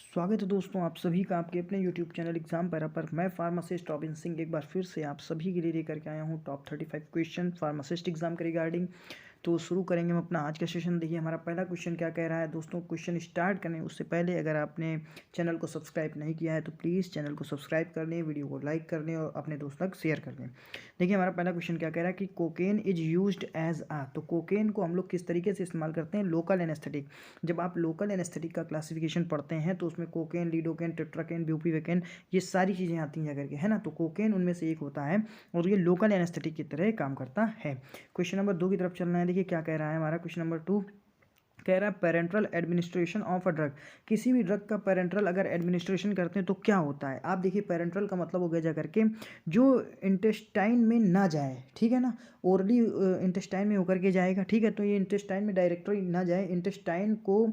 स्वागत है दोस्तों आप सभी का आपके अपने YouTube चैनल एग्जाम पैरा पर। मैं फार्मासिस्ट रॉबिन सिंह एक बार फिर से आप सभी के लिए लेकर के आया हूँ टॉप 35 क्वेश्चन फार्मासिस्ट एग्जाम के रिगार्डिंग। तो शुरू करेंगे हम अपना आज का सेशन। देखिए हमारा पहला क्वेश्चन क्या कह रहा है दोस्तों। क्वेश्चन स्टार्ट करने उससे पहले अगर आपने चैनल को सब्सक्राइब नहीं किया है तो प्लीज़ चैनल को सब्सक्राइब कर लें, वीडियो को लाइक कर लें और अपने दोस्तों तक शेयर कर लें। देखिए हमारा पहला क्वेश्चन क्या कह रहा है कि कोकेन इज यूज्ड एज आ। तो कोकेन को हम लोग किस तरीके से इस्तेमाल करते हैं? Local anaesthetic. जब आप लोकल एनेस्थेटिक का क्लासिफिकेशन पढ़ते हैं तो उसमें कोकेन, लीडोकेन, टेट्राकेन, ब्यूपीवेकेन ये सारी चीज़ें आती हैं करके, है ना। तो कोकेन उनमें से एक होता है और ये लोकल एनेस्थेटिक की तरह काम करता है। क्वेश्चन नंबर 2 की तरफ चलना है। देखिए क्या कह रहा है हमारा क्वेश्चन नंबर 2 कह रहा है parenteral administration of a drug. किसी भी ड्रग का पेरेंट्रल अगर एडमिनिस्ट्रेशन करते हैं तो क्या होता है? आप देखिए पेरेंट्रल का मतलब हो गया जा करके जो इंटेस्टाइन में ना जाए, ठीक है ना। ओरली इंटेस्टाइन में होकर के जाएगा, ठीक है। तो ये इंटेस्टाइन में डायरेक्टली ना जाए, इंटेस्टाइन को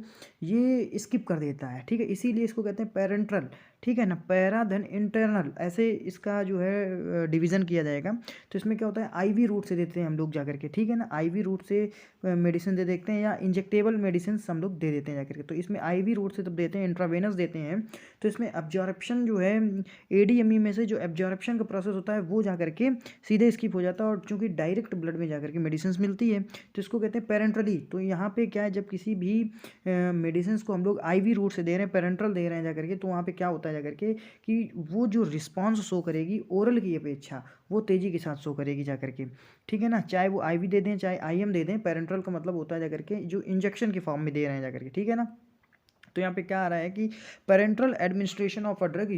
ये स्किप कर देता है, ठीक है। इसीलिए इसको कहते हैं पेरेंट्रल, ठीक है ना। पैरा देन इंटरनल, ऐसे इसका जो है डिवीज़न किया जाएगा। तो इसमें क्या होता है, आईवी रूट से देते हैं हम लोग जा करके, ठीक है ना। आईवी रूट से मेडिसिन दे देते हैं या इंजेक्टेबल मेडिसिन हम लोग दे देते हैं जाकर के। तो इसमें आईवी रूट से तब देते हैं, इंट्रावेनस देते हैं। तो इसमें एब्जॉर्प्शन जो है एडीएमई में से जो एब्जॉर्प्शन का प्रोसेस होता है वो जा करके सीधे स्किप हो जाता है और चूंकि डायरेक्ट ब्लड में जा करके मेडिसिन मिलती है तो इसको कहते हैं पेरेंट्रली। तो यहाँ पे क्या है, जब किसी भी मेडिसिन को हम लोग आईवी रूट से दे रहे हैं, पेरेंट्रल दे रहे हैं जा करके, तो वहाँ पे क्या होता है जा करके कि वो जो रिस्पॉन्स शो करेगी ओरल की अपेक्षा वो तेज़ी के साथ शो करेगी जा करके, ठीक है ना। चाहे वो आईवी दे दें चाहे आईएम दे दें, पेरेंट्रल का मतलब होता है जाकर के जो इंजेक्शन के फॉर्म में दे रहे हैं जाकर के, ठीक है ना। तो यहाँ पे क्या आ रहा है कि parenteral administration of a drug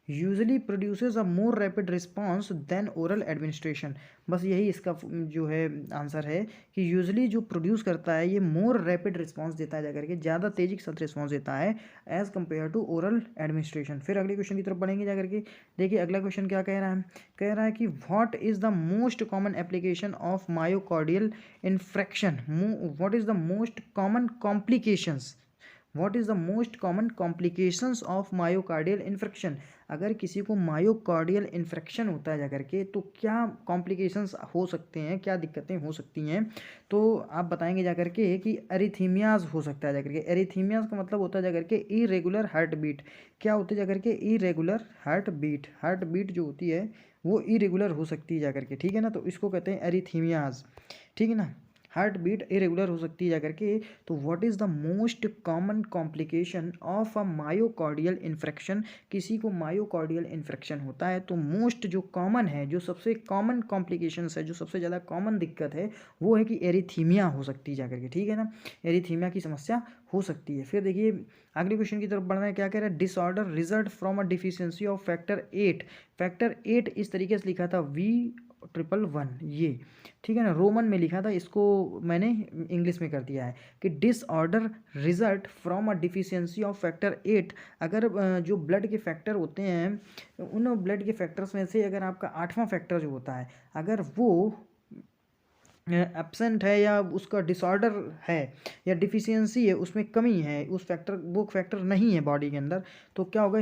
usually produces a more rapid response than oral administration. बस यही इसका जो है आंसर है कि यूजली जो प्रोड्यूस करता है ये मोर रैपिड रिस्पॉन्स देता है जाकर के, ज़्यादा तेजी के साथ रिस्पॉन्स देता है as compare to oral administration. फिर अगले क्वेश्चन की तरफ बढ़ेंगे जाकर के। देखिए अगला क्वेश्चन क्या कह रहा है, कह रहा है कि what is the most common application of myocardial infarction. What is the most common complications, what is the most common complications of myocardial infarction. अगर किसी को मायोकार्डियल इन्फ्रैक्शन होता है जाकर के तो क्या कॉम्प्लिकेशंस हो सकते हैं, क्या दिक्कतें हो सकती हैं? तो आप बताएंगे जाकर के कि एरिथीमियाज हो सकता है जाकर के। एरिथीमियाज का मतलब होता है जाकर के इरेगुलर हार्ट बीट। क्या होती है जाकर के? Irregular heart beat. Heart beat जो होती है वो इरेगुलर हो सकती है जाकर के, ठीक है ना। तो इसको कहते हैं एरिथीमियाज, ठीक है ना। हार्ट बीट इरेगुलर हो सकती है जाकर के। तो what is the most common complication of a myocardial infarction. किसी को मायोकार्डियल इन्फ्रैक्शन होता है तो मोस्ट जो कॉमन है, जो सबसे कॉमन कॉम्प्लिकेशंस है, जो सबसे ज़्यादा कॉमन दिक्कत है वो है कि एरिथीमिया हो सकती है जाकर के, ठीक है ना। एरिथीमिया की समस्या हो सकती है। फिर देखिए अगले क्वेश्चन की तरफ बढ़ना है। क्या कह रहा है, disorder result from a deficiency of factor 8। Factor 8 इस तरीके से लिखा था V11 ये, ठीक है ना। रोमन में लिखा था, इसको मैंने इंग्लिश में कर दिया है कि disorder result from a deficiency of factor 8। अगर जो ब्लड के फैक्टर होते हैं उन ब्लड के फैक्टर्स में से अगर आपका 8वां फैक्टर जो होता है अगर वो एब्सेंट है या उसका डिसऑर्डर है या डिफिशियंसी है, उसमें कमी है, उस फैक्टर वो फैक्टर नहीं है बॉडी के अंदर, तो क्या होगा,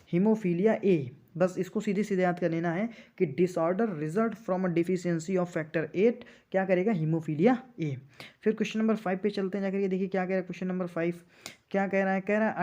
हीमोफीलिया ए। बस इसको सीधे सीधे याद कर लेना है कि disorder result from a deficiency of factor 8 क्या करेगा, हीमोफीलिया ए। फिर क्वेश्चन नंबर 5 पे चलते हैं जाकर, देखिए क्या कह रहा है क्वेश्चन नंबर 5। क्या कह रहा है, कह रहा है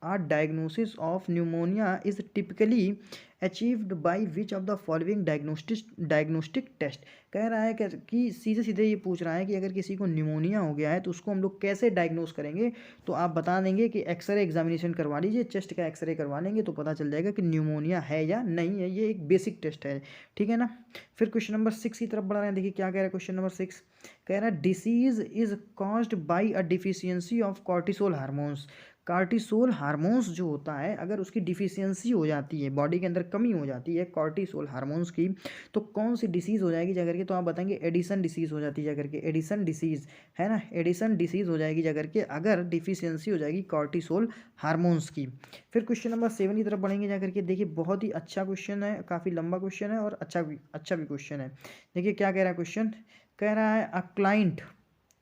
a diagnosis of pneumonia is typically achieved by which of the following diagnostic test. कह रहा है कि सीधे सीधे ये पूछ रहा है कि अगर किसी को न्यूमोनिया हो गया है तो उसको हम लोग कैसे डायग्नोस करेंगे। तो आप बता देंगे कि एक्सरे एग्जामिनेशन करवा लीजिए, चेस्ट का एक्सरे करवा लेंगे तो पता चल जाएगा कि न्यूमोनिया है या नहीं है। ये एक बेसिक टेस्ट है, ठीक है ना। फिर क्वेश्चन नंबर 6 की तरफ बढ़ रहे हैं। देखिए क्या कह रहा है क्वेश्चन नंबर 6, कह रहा है disease is caused by a deficiency of cortisol hormones. Cortisol hormones जो होता है अगर उसकी डिफिशियंसी हो जाती है, बॉडी के अंदर कमी हो जाती है कॉर्टिसोल हार्मोन्स की, तो कौन सी डिसीज़ हो जाएगी जाकर के? तो आप बताएंगे एडिसन डिसीज़ हो जाती है जाकर के, एडिसन डिसीज़, है ना। एडिसन डिसीज़ हो जाएगी जाकर के अगर डिफिशियंसी हो जाएगी कॉर्टिसोल हार्मोन्स की। फिर क्वेश्चन नंबर 7 की तरफ बढ़ेंगे जाकर के। देखिए बहुत ही अच्छा क्वेश्चन है, काफ़ी लंबा क्वेश्चन है और अच्छा भी क्वेश्चन है। देखिए क्या कह रहा है क्वेश्चन, कह रहा है अ क्लाइंट,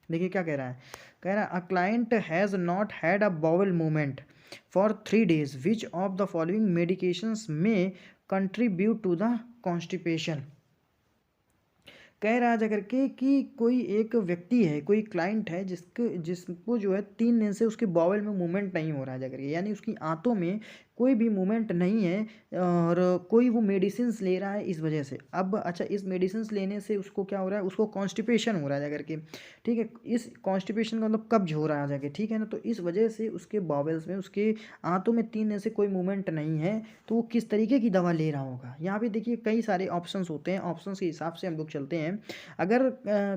देखिए क्या कह रहा है, कह रहा है a client has not had a bowel movement for 3 days, which of the following medications में कंट्रीब्यूट टू द कॉन्स्टिपेशन। कह रहा जा करके कि कोई एक व्यक्ति है, कोई क्लाइंट है जिसको जो है 3 दिन से उसके बॉवल में मूवमेंट नहीं हो रहा है जा करके, यानी उसकी आंतों में कोई भी मूवमेंट नहीं है और कोई वो मेडिसिन्स ले रहा है इस वजह से। अब अच्छा, इस मेडिसिन्स लेने से उसको क्या हो रहा है, उसको कॉन्स्टिपेशन हो रहा है जा करके, ठीक है। इस कॉन्स्टिपेशन का मतलब कब्ज हो रहा है जाके, ठीक है ना। तो इस वजह से उसके बॉवल्स में, उसके आंतों में 3 दिन से कोई मूवमेंट नहीं है, तो वो किस तरीके की दवा ले रहा होगा। यहाँ पे देखिए कई सारे ऑप्शंस होते हैं, ऑप्शंस के हिसाब से हम लोग चलते हैं। अगर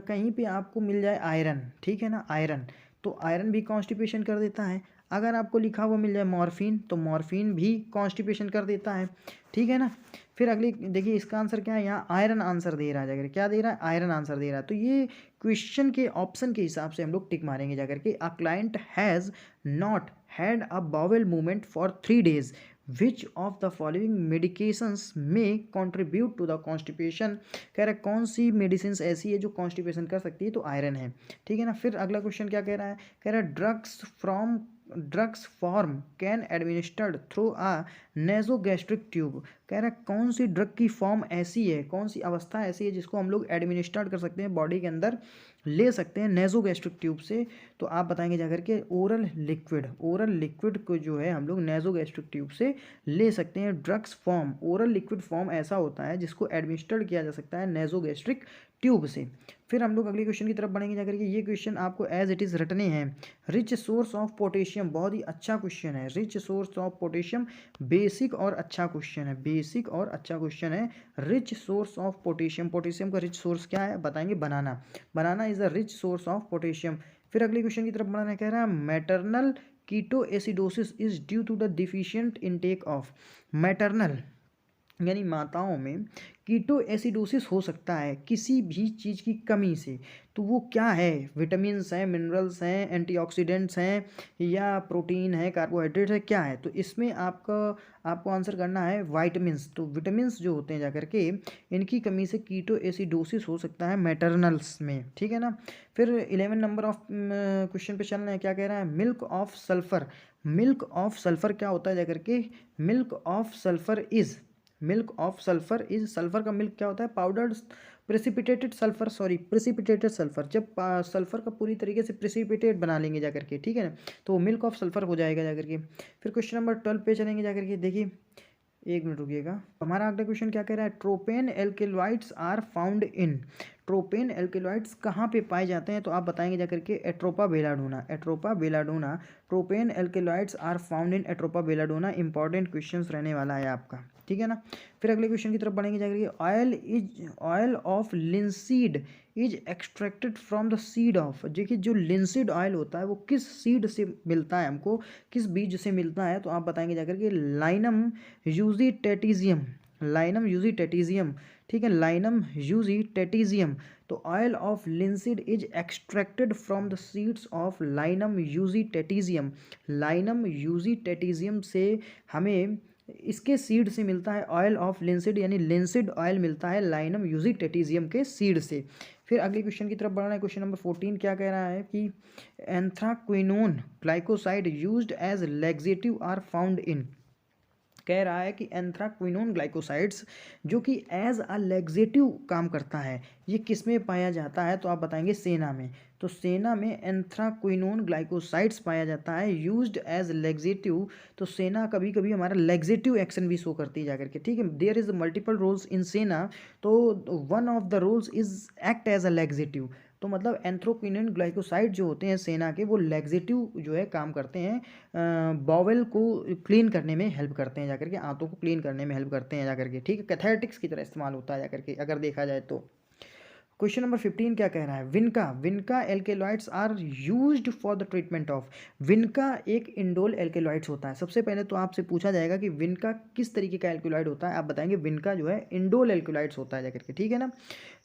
कहीं पे आपको मिल जाए आयरन, ठीक है ना, आयरन, तो आयरन भी कॉन्स्टिपेशन कर देता है। अगर आपको लिखा हुआ मिल जाए मॉर्फिन, तो मॉर्फिन भी कॉन्स्टिपेशन कर देता है, ठीक है ना। फिर अगली देखिए इसका आंसर क्या है, यहाँ आयरन आंसर दे रहा है जाकर, क्या दे रहा है, आयरन आंसर दे रहा है। तो ये क्वेश्चन के ऑप्शन के हिसाब से हम लोग टिक मारेंगे जाकर के। A client has not had a bowel movement for 3 days, which of the following medications में कॉन्ट्रीब्यूट टू द कॉन्स्टिपेशन। कह रहा है कौन सी मेडिसिन ऐसी है जो कॉन्स्टिपेशन कर सकती है, तो आयरन है, ठीक है ना। फिर अगला क्वेश्चन क्या कह रहा है, कह रहा है drugs form can administered through a nasogastric tube. कह रहा है कौन सी ड्रग की फॉर्म ऐसी है, कौन सी अवस्था ऐसी है जिसको हम लोग एडमिनिस्टर्ड कर सकते हैं, बॉडी के अंदर ले सकते हैं नेजोगैस्ट्रिक ट्यूब से। तो आप बताएंगे जाकर के ओरल लिक्विड को जो है हम लोग नेजोगैस्ट्रिक ट्यूब से ले सकते हैं। Drugs form, oral liquid form ऐसा होता है जिसको एडमिनिस्टर्ड किया जा सकता है नेजोगैस्ट्रिक ट्यूब से। फिर हम लोग अगले क्वेश्चन की तरफ बढ़ेंगे जाकर के। ये क्वेश्चन आपको एज इट इज़ रटने हैं। रिच सोर्स ऑफ पोटेशियम, बहुत ही अच्छा क्वेश्चन है। Rich source of potassium, basic और अच्छा क्वेश्चन है, बेसिक और अच्छा क्वेश्चन है। Rich source of potassium, potassium का रिच सोर्स क्या है बताएंगे, banana is the rich source of potassium. फिर अगले क्वेश्चन की तरफ बढ़ना कह रहा है maternal ketoacidosis is due to the deficient intake of. Maternal यानी माताओं में कीटोएसिडोसिस हो सकता है किसी भी चीज़ की कमी से। तो वो क्या है, विटामिन्स हैं, मिनरल्स हैं, एंटीऑक्सीडेंट्स हैं, या प्रोटीन है, कार्बोहाइड्रेट है, क्या है। तो इसमें आपको आंसर करना है वाइटामिन्स। तो विटामिन्स जो होते हैं जाकर के, इनकी कमी से कीटोएसिडोसिस हो सकता है मैटरनल्स में, ठीक है ना। फिर 11 नंबर ऑफ क्वेश्चन पे चलना है। क्या कह रहा है, milk of sulphur. Milk of sulphur क्या होता है जाकर के, milk of sulphur is, sulphur का मिल्क क्या होता है, पाउडर्ड प्रेसिपिटेटेड सल्फर। जब सल्फर का पूरी तरीके से प्रेसिपिटेट बना लेंगे जाकर के, ठीक है ना, तो मिल्क ऑफ सल्फर हो जाएगा जाकर के। फिर क्वेश्चन नंबर 12 पे चलेंगे जाकर के। देखिए 1 मिनट रुकिएगा, हमारा अगला क्वेश्चन क्या कह रहा है, tropane alkaloids are found in. Tropane alkaloids कहाँ पे पाए जाते हैं, तो आप बताएंगे जाकर के Atropa belladonna. Tropane alkaloids are found in Atropa belladonna. Important question रहने वाला है आपका, ठीक है ना। फिर अगले क्वेश्चन की तरफ बढ़ेंगे जाकर के। Oil of linseed is extracted from the seed of. देखिए जो लिंसीड ऑयल होता है वो किस सीड से मिलता है, हमको किस बीज से मिलता है, तो आप बताएंगे जाकर के लाइनम यूजीटेटिजियम। ठीक है, लाइनम यूजीटेटिजियम। तो oil of linseed is extracted from the seeds of linum usitatissimum. Linum usitatissimum से हमें इसके सीड से मिलता है ऑयल ऑफ लिंसिड, यानी लिंसिड ऑयल मिलता है लाइनम यूजीटेटिजियम के सीड से। फिर अगले क्वेश्चन की तरफ बढ़ना है। क्वेश्चन नंबर 14 क्या कह रहा है कि anthraquinone glycoside used as laxative are found in. कह रहा है कि एंथ्राक्विनोन ग्लाइकोसाइड्स जो कि एज अ लैक्सेटिव काम करता है, ये किस में पाया जाता है, तो आप बताएंगे सेना में। तो सेना में एंथ्राक्विनोन ग्लाइकोसाइड्स पाया जाता है यूज्ड एज लैक्सेटिव। तो सेना कभी कभी हमारा लैक्सेटिव एक्शन भी शो करती है जाकर के, ठीक है। There is multiple roles in senna, तो one of the roles is act as a laxative. तो मतलब एंथ्रोक्विनोन ग्लाइकोसाइड जो होते हैं सेना के, वो लैक्सेटिव जो है काम करते हैं, बॉवेल को क्लीन करने में हेल्प करते हैं जाकर के, आंतों को क्लीन करने में हेल्प करते हैं जाकर के, ठीक है। कैथेटिक्स की तरह इस्तेमाल होता है जाकर के अगर देखा जाए तो। क्वेश्चन नंबर 15 क्या कह रहा है, vinca alkaloids are used for the treatment of. Vinca एक इंडोल एल्केलॉइड्स होता है। सबसे पहले तो आपसे पूछा जाएगा कि विनका किस तरीके का एल्केलॉइड होता है, आप बताएंगे विनका जो है इंडोल एल्केलॉइड्स होता है जाकर के, ठीक है ना।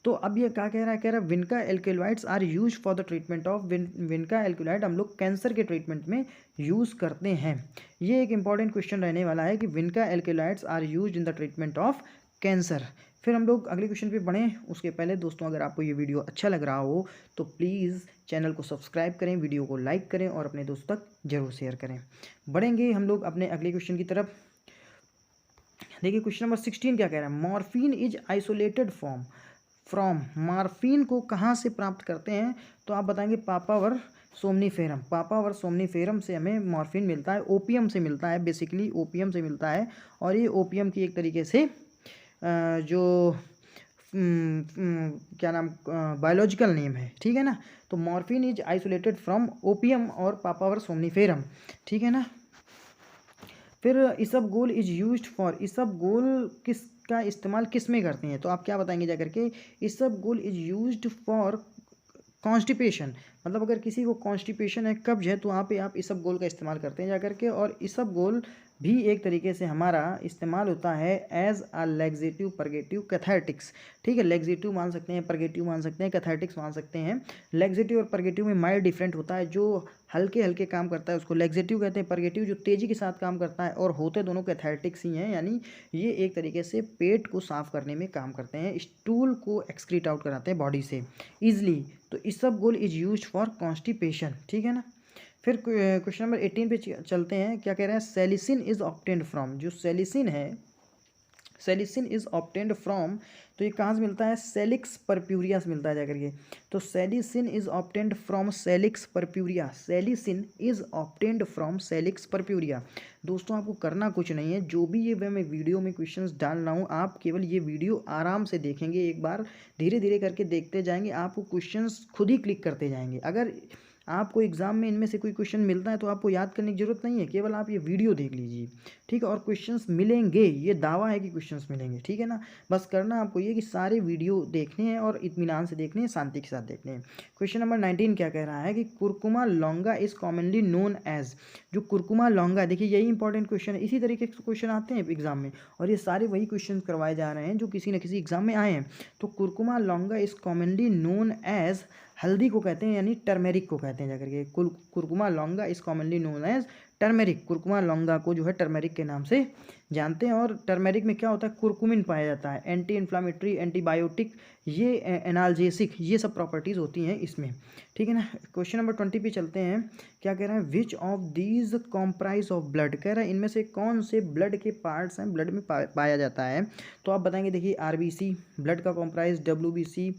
तो अब ये क्या कह रहा है, कह रहा है vinca alkaloids are use for the treatment of. Vinca alkaloid हम लोग कैंसर के ट्रीटमेंट में यूज़ करते हैं। ये एक इंपॉर्टेंट क्वेश्चन रहने वाला है कि vinca alkaloids are use in the treatment of cancer. फिर हम लोग अगले क्वेश्चन पे बढ़ें उसके पहले दोस्तों, अगर आपको ये वीडियो अच्छा लग रहा हो तो प्लीज़ चैनल को सब्सक्राइब करें, वीडियो को लाइक करें और अपने दोस्तों तक जरूर शेयर करें। बढ़ेंगे हम लोग अपने अगले क्वेश्चन की तरफ। देखिए क्वेश्चन नंबर 16 क्या कह रहा है, morphine is isolated form. From, morphine को कहाँ से प्राप्त करते हैं, तो आप बताएंगे पापावर सोमनीफेरम। पापावर सोमनीफेरम से हमें मॉर्फिन मिलता है, ओपियम से मिलता है, बेसिकली ओपियम से मिलता है। और ये ओपियम की एक तरीके से जो क्या नाम बायोलॉजिकल नेम है, ठीक है ना। तो morphine is isolated from opium और पापावर सोमनीफेरम, ठीक है ना। फिर इसबगोल इज यूज्ड फॉर, इसबगोल किसका इस्तेमाल किस में करते हैं, तो आप क्या बताएंगे जाकर के, इसबगोल इज यूज्ड फॉर कॉन्स्टिपेशन। मतलब अगर किसी को कॉन्स्टिपेशन है, कब्ज है, तो वहाँ पे आप इसबगोल का इस्तेमाल करते हैं जाकर के। और इसबगोल भी एक तरीके से हमारा इस्तेमाल होता है as a laxative, purgative, cathartics, ठीक है। लेग्जेटिव मान सकते हैं, परगेटिव मान सकते हैं, कैथार्टिक्स मान सकते हैं। लेग्जेटिव और परगेटिव में माइल्ड डिफरेंट होता है, जो हल्के हल्के काम करता है उसको लेग्जेटिव कहते हैं, परगेटिव जो तेज़ी के साथ काम करता है, और होते दोनों कैथार्टिक्स ही हैं। यानी ये एक तरीके से पेट को साफ करने में काम करते हैं, स्टूल को एक्सक्रीट आउट कराते हैं बॉडी से ईजिली। तो इसबगोल इज यूज्ड फॉर कॉन्स्टिपेशन, ठीक है ना। फिर क्वेश्चन नंबर 18 पे चलते हैं। क्या कह रहे हैं, सेलिसिन इज ऑब्टेन्ड फ्रॉम, जो सेलिसिन है, सेलिसिन इज ऑब्टेन्ड फ्रॉम, तो ये कहाँ से मिलता है, सेलिक्स परप्यूरिया से मिलता है जाकर के। तो salicin is obtained from salix purpurea, salicin is obtained from salix purpurea. दोस्तों आपको करना कुछ नहीं है, जो भी ये मैं वीडियो में क्वेश्चंस डाल रहा हूँ, आप केवल ये वीडियो आराम से देखेंगे, एक बार धीरे धीरे करके देखते जाएंगे, आपको क्वेश्चंस खुद ही क्लिक करते जाएंगे। अगर आपको एग्जाम में इनमें से कोई क्वेश्चन मिलता है तो आपको याद करने की जरूरत नहीं है, केवल आप ये वीडियो देख लीजिए, ठीक है। और क्वेश्चंस मिलेंगे, ये दावा है कि क्वेश्चंस मिलेंगे, ठीक है ना। बस करना आपको ये कि सारे वीडियो देखने हैं और इत्मीनान से देखने हैं, शांति के साथ देखने हैं। क्वेश्चन नंबर 19 क्या कह रहा है कि Curcuma longa is commonly known as, जो कुरकुमा लौंगा, देखिए यही इंपॉर्टेंट क्वेश्चन है, इसी तरीके के क्वेश्चन आते हैं एग्जाम में, और ये सारे वही क्वेश्चन करवाए जा रहे हैं जो किसी न किसी एग्जाम में आए हैं। तो Curcuma longa is commonly known as, हल्दी को कहते हैं यानी टर्मेरिक को कहते हैं जाकर के। Curcuma longa is commonly known as turmeric, curcuma longa को जो है टर्मेरिक के नाम से जानते हैं। और टर्मेरिक में क्या होता है, कुरकुमिन पाया जाता है, एंटी इन्फ्लामेटरी, एंटीबायोटिक, ये एनाल्जेसिक, ये सब प्रॉपर्टीज़ होती हैं इसमें, ठीक है ना। क्वेश्चन नंबर 20 पे चलते हैं। क्या कह रहे हैं, which of these comprise of blood, कह रहा है इनमें से कौन से ब्लड के पार्ट्स हैं, ब्लड में पाया जाता है। तो आप बताएंगे, देखिए आरबीसी ब्लड का कॉम्प्राइज, डब्ल्यूबीसी,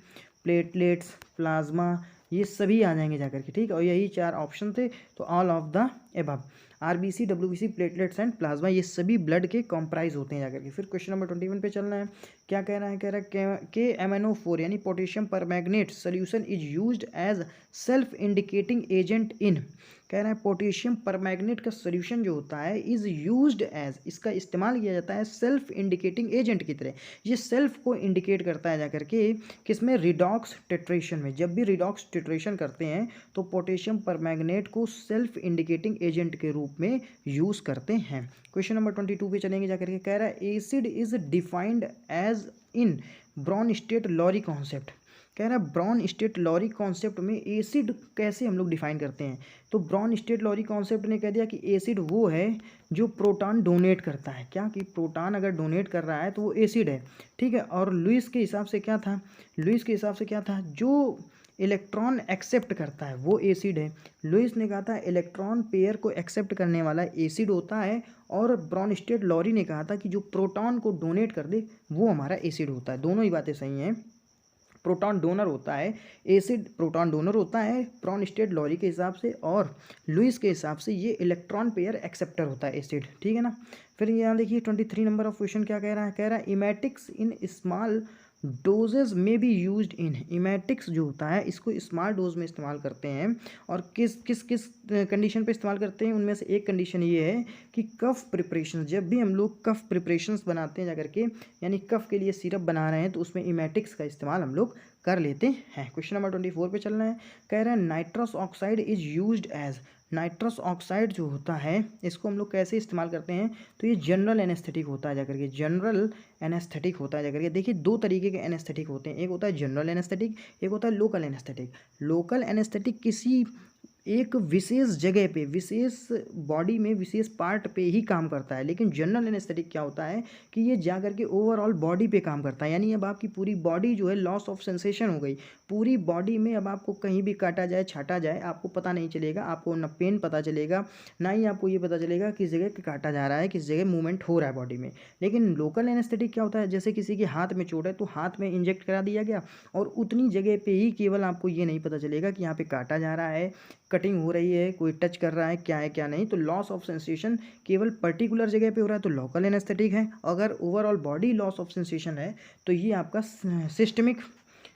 प्लेटलेट्स, प्लाज्मा, ये सभी आ जाएंगे जाकर के, ठीक है। और यही 4 ऑप्शन थे, तो all of the above, RBC, WBC, platelets and plasma, ये सभी ब्लड के कॉम्प्राइज होते हैं जाकर के। फिर क्वेश्चन नंबर 21 पे चलना है। क्या कह रहा है, कह रहा है के MnO4 यानी potassium permanganate solution is used as self indicating agent in, कह रहा है पोटेशियम परमैंगनेट का सोल्यूशन जो होता है इज यूज्ड एज, इसका इस्तेमाल किया जाता है सेल्फ इंडिकेटिंग एजेंट की तरह। ये सेल्फ को इंडिकेट करता है जाकर के किसमें, रिडॉक्स टिट्रेशन में। जब भी रिडॉक्स टिट्रेशन करते हैं तो पोटेशियम परमैंगनेट को सेल्फ इंडिकेटिंग एजेंट के रूप में यूज़ करते हैं। क्वेश्चन नंबर 22 पे चलेंगे जाकर के। कह रहा है acid is defined as in Bronsted Lowry concept, कह रहा है ब्रॉनस्टेट लॉरी कॉन्सेप्ट में एसिड कैसे हम लोग डिफाइन करते हैं। तो ब्रॉनस्टेट लॉरी कॉन्सेप्ट ने कह दिया कि एसिड वो है जो प्रोटॉन डोनेट करता है, क्या कि प्रोटॉन अगर डोनेट कर रहा है तो वो एसिड है, ठीक है। और लुईस के हिसाब से क्या था, लुईस के हिसाब से क्या था, जो इलेक्ट्रॉन एक्सेप्ट करता है वो एसिड है। लुईस ने कहा था इलेक्ट्रॉन पेयर को एक्सेप्ट करने वाला एसिड होता है, और ब्रॉनस्टेट लॉरी ने कहा था कि जो प्रोटॉन को डोनेट कर दे वो हमारा एसिड होता है। दोनों ही बातें सही हैं, प्रोटॉन डोनर होता है एसिड, प्रोटॉन डोनर होता है ब्रॉनस्टेट लॉरी के हिसाब से, और लुईस के हिसाब से ये इलेक्ट्रॉन पेयर एक्सेप्टर होता है एसिड, ठीक है ना। फिर यहाँ देखिए 23 नंबर ऑफ क्वेश्चन क्या कह रहा है, कह रहा है इमेटिक्स इन स्मॉल डोजेज में बी यूज्ड इन, इमेटिक्स जो होता है इसको स्मॉल डोज में इस्तेमाल करते हैं, और किस किस किस कंडीशन पे इस्तेमाल करते हैं, उनमें से एक कंडीशन ये है कि कफ प्रिपरेशन, जब भी हम लोग कफ प्रिपरेशंस बनाते हैं जाकर के, यानी कफ के लिए सिरप बना रहे हैं तो उसमें इमेटिक्स का इस्तेमाल हम लोग कर लेते हैं। क्वेश्चन नंबर 24 पे चलना है। कह रहा है nitrous oxide is used as, nitrous oxide जो होता है इसको हम लोग कैसे इस्तेमाल करते हैं, तो ये जनरल एनेस्थेटिक होता है जाकर के, जनरल एनेस्थेटिक होता है जाकर के। देखिए 2 तरीके के एनेस्थेटिक होते हैं, एक होता है जनरल एनेस्थेटिक, एक होता है लोकल एनेस्थेटिक। लोकल एनेस्थेटिक किसी एक विशेष जगह पे, विशेष बॉडी में, विशेष पार्ट पे ही काम करता है। लेकिन जनरल एनेस्थेटिक क्या होता है कि ये जा करके ओवरऑल बॉडी पे काम करता है। यानी अब आपकी पूरी बॉडी जो है लॉस ऑफ सेंसेशन हो गई। पूरी बॉडी में अब आपको कहीं भी काटा जाए, छाटा जाए, आपको पता नहीं चलेगा। आपको न पेन पता चलेगा, ना ही आपको ये पता चलेगा किस जगह काटा जा रहा है, किस जगह मूवमेंट हो रहा है बॉडी में। लेकिन लोकल एनेस्थेटिक क्या होता है, जैसे किसी के हाथ में चोट है तो हाथ में इंजेक्ट करा दिया गया और उतनी जगह पे ही केवल आपको ये नहीं पता चलेगा कि यहाँ पे काटा जा रहा है, कटिंग हो रही है, कोई टच कर रहा है, क्या है क्या नहीं। तो लॉस ऑफ सेंसेशन केवल पर्टिकुलर जगह पे हो रहा है तो लोकल एनेस्थेटिक है। अगर overall body loss of sensation है तो ये आपका सिस्टमिक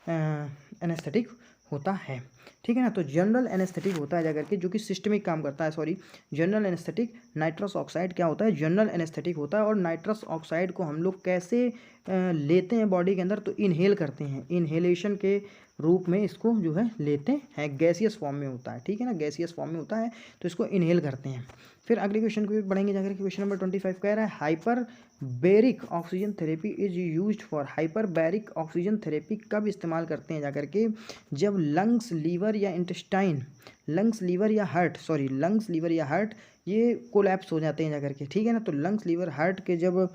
एनेस्थेटिक होता है। ठीक है ना। तो जनरल एनेस्थेटिक होता है जाकर के जो कि सिस्टमिक काम करता है। Sorry, general anaesthetic nitrous oxide क्या होता है, जनरल एनेस्थेटिक होता है। और नाइट्रस ऑक्साइड को हम लोग कैसे लेते हैं बॉडी के अंदर, तो इनहेल करते हैं, इनहेलेशन के रूप में इसको जो है लेते हैं। गैसियस फॉर्म में होता है, ठीक है ना, गैसियस फॉर्म में होता है तो इसको इनहेल करते हैं। फिर अगले क्वेश्चन को बढ़ेंगे जाकर के। क्वेश्चन नंबर 25 कह रहा है hyper baric oxygen therapy is used for. Hyper baric oxygen therapy कब इस्तेमाल करते हैं जाकर के, जब लंग्स, लीवर या इंटेस्टाइन, लंग्स, लीवर या हार्ट, सॉरी लंग्स, लीवर या हार्ट ये कोलैप्स हो जाते हैं जाकर के। ठीक है ना। तो लंग्स, लीवर, हार्ट के जब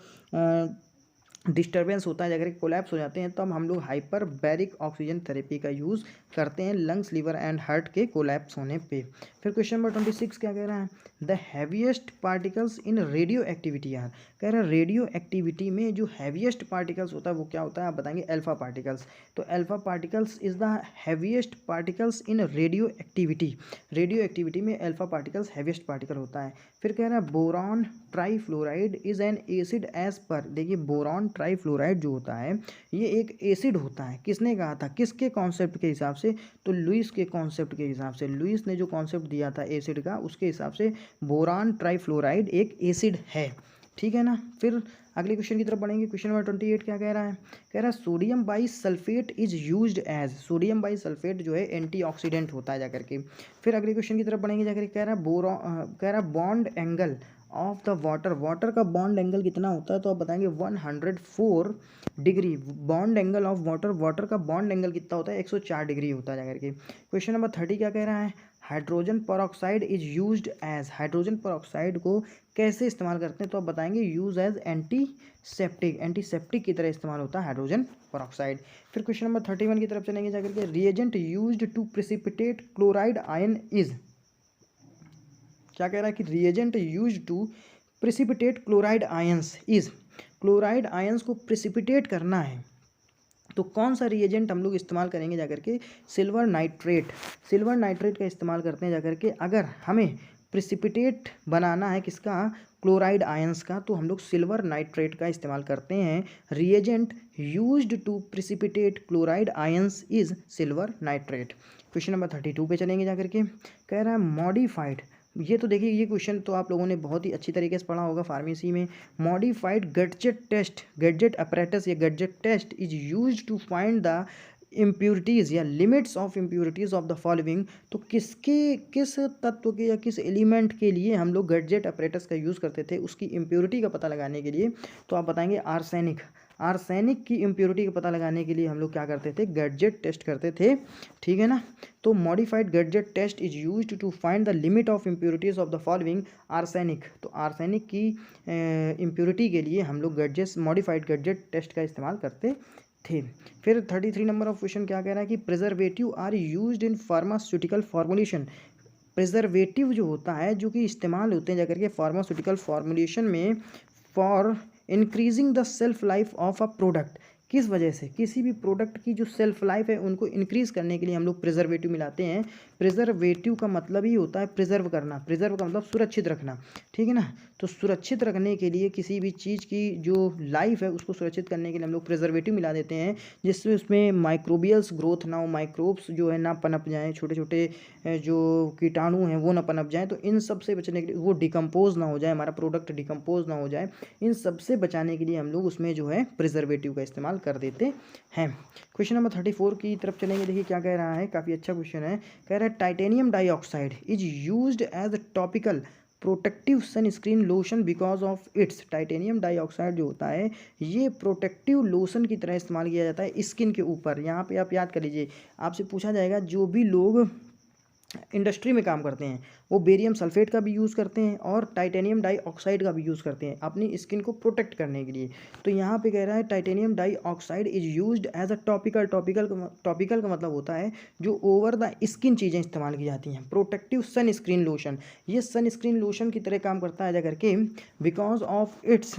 डिस्टर्बेंस होता है जाकर के, कोलैप्स हो जाते हैं, तब हम लोग हाइपर बैरिक ऑक्सीजन थेरेपी का यूज़ करते हैं लंग्स, लीवर एंड हार्ट के कोलैप्स होने पे। फिर क्वेश्चन नंबर 26 क्या कह रहा है, the heaviest particles in radio activity are. कह रहा है रेडियो एक्टिविटी में जो हैवीएस्ट पार्टिकल्स होता है वो क्या होता है, आप बताएंगे अल्फा पार्टिकल्स। तो alpha particles is the heaviest particles in radio activity. Radio activity में अल्फा पार्टिकल्स हैवीएस्ट पार्टिकल होता है। फिर कह रहा है boron trifluoride is an acid as per. देखिए बोरॉन ट्राईफ्लोराइड जो होता है ये एक एसिड होता है। किसने कहा था, किसके कॉन्सेप्ट के हिसाब से, तो लुईस के कॉन्सेप्ट के हिसाब से। लुईस ने जो कॉन्सेप्ट दिया था एसिड का, उसके हिसाब से बोरॉन ट्राईफ्लोराइड एक एसिड है। ठीक है ना। फिर अगले क्वेश्चन की तरफ बढ़ेंगे। क्वेश्चन नंबर 28 क्या कह रहा है, कह रहा है sodium bi sulphate is used as. Sodium bi sulphate जो है एंटीऑक्सीडेंट होता है जाकर के। फिर अगले क्वेश्चन की तरफ बढ़ेंगे जाकर, कह रहा है कह रहा है bond angle of the water. Water का बॉन्ड एंगल कितना होता है, तो आप बताएंगे 104 degree. Bond angle of water, water का बॉन्ड एंगल कितना होता है, 104 डिग्री होता है जाकर के। क्वेश्चन नंबर 30 क्या कह रहा है, hydrogen peroxide is used as. Hydrogen peroxide को कैसे इस्तेमाल करते हैं, तो आप बताएंगे यूज एज एंटीसेप्टिक। एंटीसेप्टिक की तरह इस्तेमाल होता है हाइड्रोजन परऑक्साइड। फिर क्वेश्चन नंबर 31 की तरफ चलेंगे जाकर के, reagent used to precipitate chloride ion is. क्या कह रहा है कि reagent used to precipitate chloride ions is. Chloride ions को प्रिसिपिटेट करना है तो कौन सा रिएजेंट हम लोग इस्तेमाल करेंगे जाकर के, सिल्वर नाइट्रेट। सिल्वर नाइट्रेट का इस्तेमाल करते हैं जाकर के। अगर हमें प्रिसिपिटेट बनाना है किसका, क्लोराइड आयंस का, तो हम लोग सिल्वर नाइट्रेट का इस्तेमाल करते हैं। Reagent used to precipitate chloride ions is silver nitrate. Question number 32 पे चलेंगे जाकर के, कह रहा है मॉडिफाइड। ये तो देखिए ये क्वेश्चन तो आप लोगों ने बहुत ही अच्छी तरीके से पढ़ा होगा फार्मेसी में। Modified Gutzeit test, Gutzeit apparatus या Gutzeit test is used to find the impurities या limits of impurities of the following. तो किस तत्व के या किस एलिमेंट के लिए हम लोग गैडजेट अपरेटस का यूज़ करते थे उसकी इम्प्योरिटी का पता लगाने के लिए, तो आप बताएंगे आर्सेनिक। आर्सेनिक की इम्प्योरिटी का पता लगाने के लिए हम लोग क्या करते थे, गैडजेट टेस्ट करते थे। ठीक है ना। तो modified Gutzeit test is used to find the limit of impurities of the following arsenic. तो आर्सेनिक की इम्प्योरिटी के लिए हम लोग गैडजेट, मॉडिफाइड गैडजेट टेस्ट का इस्तेमाल करते थे। फिर 33 नंबर ऑफ क्वेश्चन क्या कह रहा है कि preservative are used in pharmaceutical formulation. Preservative जो होता है जो कि इस्तेमाल होते हैं जाकर के फार्मास्यूटिकल फॉर्मुलेशन में for increasing the self life of a product. किस वजह से, किसी भी प्रोडक्ट की जो सेल्फ लाइफ है उनको इंक्रीज करने के लिए हम लोग प्रिजर्वेटिव मिलाते हैं। प्रिजर्वेटिव का मतलब ही होता है प्रिजर्व करना। प्रिजर्व का मतलब सुरक्षित रखना। ठीक है ना। तो सुरक्षित रखने के लिए किसी भी चीज़ की जो लाइफ है उसको सुरक्षित करने के लिए हम लोग प्रिजर्वेटिव मिला देते हैं, जिससे उसमें माइक्रोबियल्स ग्रोथ ना हो, माइक्रोब्स जो है ना पनप जाएँ, छोटे छोटे जो कीटाणु हैं वो ना पनप जाएँ। तो इन सब से बचने के लिए, वो डिकम्पोज ना हो जाए, हमारा प्रोडक्ट डिकम्पोज ना हो जाए, इन सब से बचाने के लिए हम लोग उसमें जो है प्रिजर्वेटिव का इस्तेमाल कर देते हैं। क्वेश्चन नंबर 34 की तरफ चलेंगे। देखिए क्या कह रहा है, काफ़ी अच्छा क्वेश्चन है। कह रहा है titanium dioxide is used as topical protective sunscreen lotion because of its. Titanium dioxide जो होता है ये प्रोटेक्टिव लोशन की तरह इस्तेमाल किया जाता है स्किन के ऊपर। यहाँ पे आप याद कर लीजिए, आपसे पूछा जाएगा जो भी लोग इंडस्ट्री में काम करते हैं, वो बेरियम सल्फेट का भी यूज़ करते हैं और टाइटेनियम डाइऑक्साइड का भी यूज़ करते हैं अपनी स्किन को प्रोटेक्ट करने के लिए। तो यहाँ पे कह रहा है titanium dioxide is used as a topical का मतलब होता है जो ओवर द स्किन चीज़ें इस्तेमाल की जाती हैं। प्रोटेक्टिव सन स्क्रीन लोशन, ये सन स्क्रीन लोशन की तरह काम करता है जा करके because of its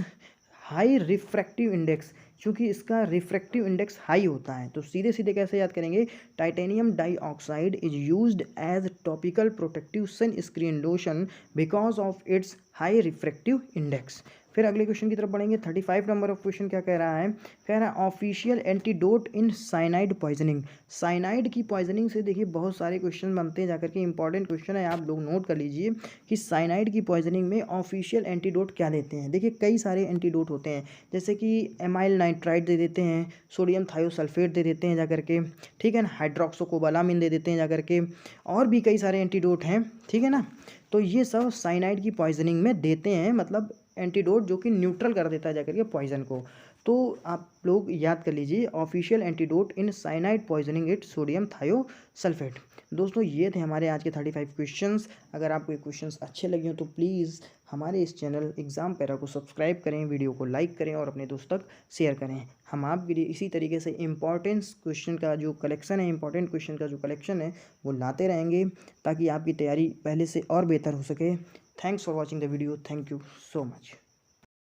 high refractive index, क्योंकि इसका रिफ्रैक्टिव इंडेक्स हाई होता है। तो सीधे सीधे कैसे याद करेंगे, titanium dioxide is used as topical protective sun screen lotion because of its high refractive index. फिर अगले क्वेश्चन की तरफ बढ़ेंगे। 35 नंबर ऑफ क्वेश्चन क्या कह रहा है, कह रहा है ऑफिशियल एंटीडोट इन साइनाइड पॉइजनिंग। साइनाइड की पॉइजनिंग से देखिए बहुत सारे क्वेश्चन बनते हैं जाकर के, इंपॉर्टेंट क्वेश्चन है, आप लोग नोट कर लीजिए कि साइनाइड की पॉइजनिंग में ऑफिशियल एंटीडोट क्या देते हैं। देखिए कई सारे एंटीडोट होते हैं, जैसे कि एमाइल नाइट्राइड दे देते हैं, सोडियम थायोसल्फेट दे देते हैं जा करके, ठीक है ना, हाइड्रोक्सोकोबालामिन दे देते हैं जा करके, और भी कई सारे एंटीडोट हैं, ठीक है ना। तो ये सब साइनाइड की पॉइजनिंग में देते हैं, मतलब एंटीडोट जो कि न्यूट्रल कर देता है जाकर के पॉइजन को। तो आप लोग याद कर लीजिए, official antidote in cyanide poisoning it sodium thiosulphate. दोस्तों ये थे हमारे आज के 35 क्वेश्चंस। अगर आपको ये क्वेश्चंस अच्छे लगे हो तो प्लीज़ हमारे इस चैनल एग्ज़ाम पैरा को सब्सक्राइब करें, वीडियो को लाइक करें और अपने दोस्त तक शेयर करें। हम आपके लिए इसी तरीके से इंपॉर्टेंट क्वेश्चन का जो कलेक्शन है, इंपॉर्टेंट क्वेश्चन का जो कलेक्शन है वो लाते रहेंगे, ताकि आपकी तैयारी पहले से और बेहतर हो सके। Thanks for watching the video, thank you so much.